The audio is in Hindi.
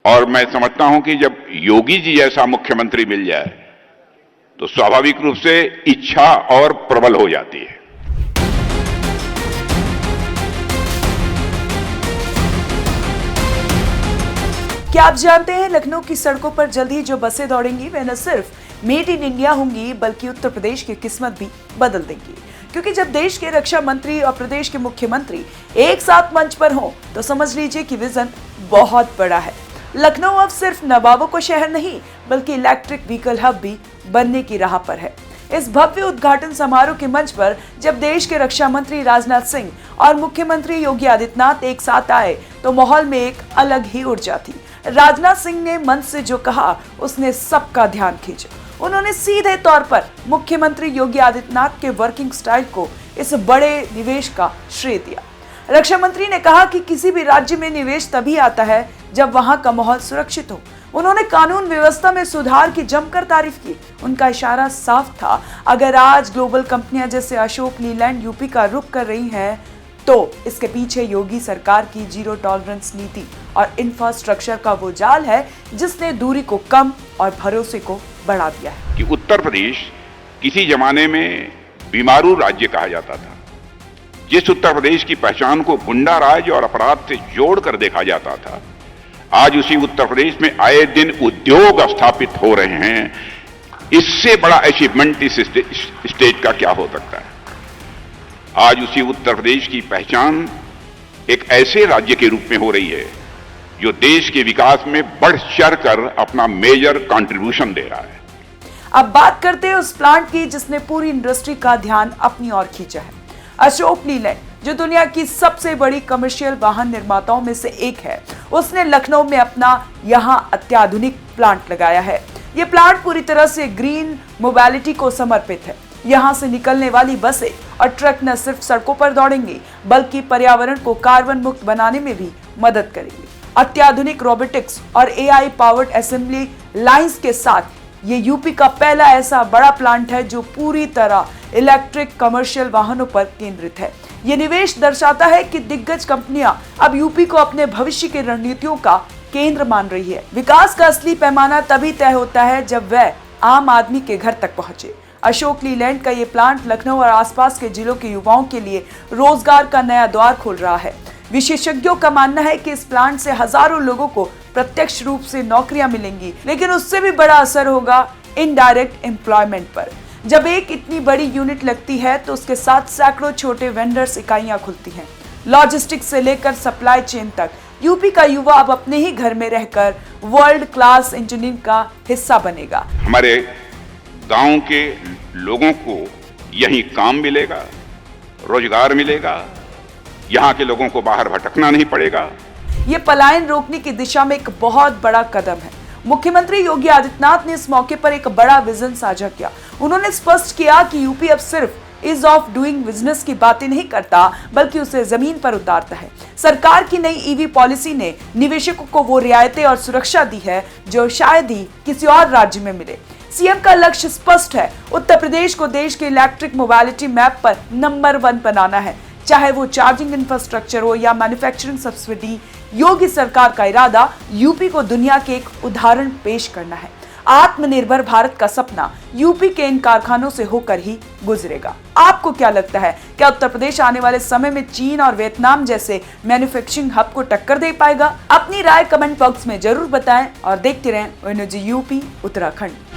और मैं समझता हूं कि जब योगी जी जैसा मुख्यमंत्री मिल जाए तो स्वाभाविक रूप से इच्छा और प्रबल हो जाती है। क्या आप जानते हैं लखनऊ की सड़कों पर जल्द ही जो बसें दौड़ेंगी वे न सिर्फ मेड इन इंडिया होंगी बल्कि उत्तर प्रदेश की किस्मत भी बदल देंगी। क्योंकि जब देश के रक्षा मंत्री और प्रदेश के मुख्यमंत्री एक साथ मंच पर हों तो समझ लीजिए कि विजन बहुत बड़ा है। लखनऊ अब सिर्फ नवाबों का शहर नहीं बल्कि इलेक्ट्रिक व्हीकल हब भी बनने की राह पर है। इस भव्य उद्घाटन समारोह के मंच पर जब देश के रक्षा मंत्री राजनाथ सिंह और मुख्यमंत्री योगी आदित्यनाथ एक साथ आए तो माहौल में एक अलग ही ऊर्जा थी। राजनाथ सिंह ने मंच से जो कहा उसने सबका ध्यान खींचा। उन्होंने सीधे तौर पर मुख्यमंत्री योगी आदित्यनाथ के वर्किंग स्टाइल को इस बड़े निवेश का श्रेय दिया। रक्षा मंत्री ने कहा कि किसी भी राज्य में निवेश तभी आता है जब वहां का माहौल सुरक्षित हो। उन्होंने कानून व्यवस्था में सुधार की जमकर तारीफ की। उनका इशारा साफ था, अगर आज ग्लोबल कंपनियां जैसे अशोक लीलैंड यूपी का रुख कर रही हैं तो इसके पीछे योगी सरकार की जीरो टॉलरेंस नीति और इंफ्रास्ट्रक्चर का वो जाल है जिसने दूरी को कम और भरोसे को बढ़ा दिया है। कि उत्तर प्रदेश किसी जमाने में बीमारू राज्य कहा जाता था। जिस उत्तर प्रदेश की पहचान को गुंडा राज और अपराध से जोड़कर देखा जाता था, आज उसी उत्तर प्रदेश में आए दिन उद्योग स्थापित हो रहे हैं। इससे बड़ा अचीवमेंट इस स्टेट का क्या हो सकता है। आज उसी उत्तर प्रदेश की पहचान एक ऐसे राज्य के रूप में हो रही है जो देश के विकास में बढ़ चढ़ कर अपना मेजर कंट्रीब्यूशन दे रहा है। अब बात करते हैं उस प्लांट की जिसने पूरी इंडस्ट्री का ध्यान अपनी ओर खींचा है। अशोक लीलैंड जो दुनिया की सबसे बड़ी कमर्शियल वाहन निर्माताओं में से एक है, उसने लखनऊ में अपना यहां अत्याधुनिक प्लांट लगाया है। यह प्लांट पूरी तरह से ग्रीन मोबिलिटी को समर्पित है। यहां से निकलने वाली बसें और ट्रक न सिर्फ सड़कों पर दौड़ेंगी बल्कि पर्यावरण को कार्बन मुक्त बनाने में भी मदद करेंगी। अत्याधुनिक रोबोटिक्स और एआई पावर्ड असेंबली लाइंस के साथ ये यूपी का पहला ऐसा बड़ा प्लांट है जो पूरी तरह इलेक्ट्रिक कमर्शियल वाहनों पर केंद्रित है। ये निवेश दर्शाता है कि दिग्गज कंपनियां अब यूपी को अपने भविष्य की रणनीतियों का केंद्र मान रही है। विकास का असली पैमाना तभी तय होता है जब वह आम आदमी के घर तक पहुंचे। अशोक लीलैंड का ये प्लांट लखनऊ और आसपास के जिलों के युवाओं के लिए रोजगार का नया द्वार खोल रहा है। विशेषज्ञों का मानना है कि इस प्लांट से हजारों लोगों को प्रत्यक्ष रूप से नौकरियां मिलेंगी, लेकिन उससे भी बड़ा असर होगा इनडायरेक्ट एम्प्लॉयमेंट पर। जब एक इतनी बड़ी यूनिट लगती है तो उसके साथ सैकड़ों छोटे वेंडर्स इकाइयां खुलती हैं। लॉजिस्टिक्स से लेकर सप्लाई चेन तक यूपी का युवा अब अपने ही घर में रहकर वर्ल्ड क्लास इंजीनियरिंग का हिस्सा बनेगा। हमारे गांव के लोगों को यहीं काम मिलेगा, रोजगार मिलेगा, यहाँ के लोगों को बाहर भटकना नहीं पड़ेगा। ये पलायन रोकने की दिशा में एक बहुत बड़ा कदम है। मुख्यमंत्री योगी आदित्यनाथ ने इस मौके पर एक बड़ा विजन साझा किया। उन्होंने स्पष्ट किया कि यूपी अब सिर्फ इज ऑफ डूइंग बिजनेस की बातें नहीं करता बल्कि उसे जमीन पर उतारता है। सरकार की नई ईवी पॉलिसी ने निवेशकों को वो रियायतें और सुरक्षा दी है जो शायद ही किसी और राज्य में मिले। सीएम का लक्ष्य स्पष्ट है, उत्तर प्रदेश को देश के इलेक्ट्रिक मोबिलिटी मैप पर नंबर 1 बनाना है। चाहे वो चार्जिंग इंफ्रास्ट्रक्चर हो या मैन्युफैक्चरिंग सब्सिडी, योगी सरकार का इरादा यूपी को दुनिया के एक उदाहरण पेश करना है। आत्मनिर्भर भारत का सपना यूपी के इन कारखानों से होकर ही गुजरेगा। आपको क्या लगता है, क्या उत्तर प्रदेश आने वाले समय में चीन और वियतनाम जैसे मैन्युफैक्चरिंग हब को टक्कर दे पाएगा? अपनी राय कमेंट बॉक्स में जरूर बताएं और देखते रहें ONG यूपी उत्तराखंड।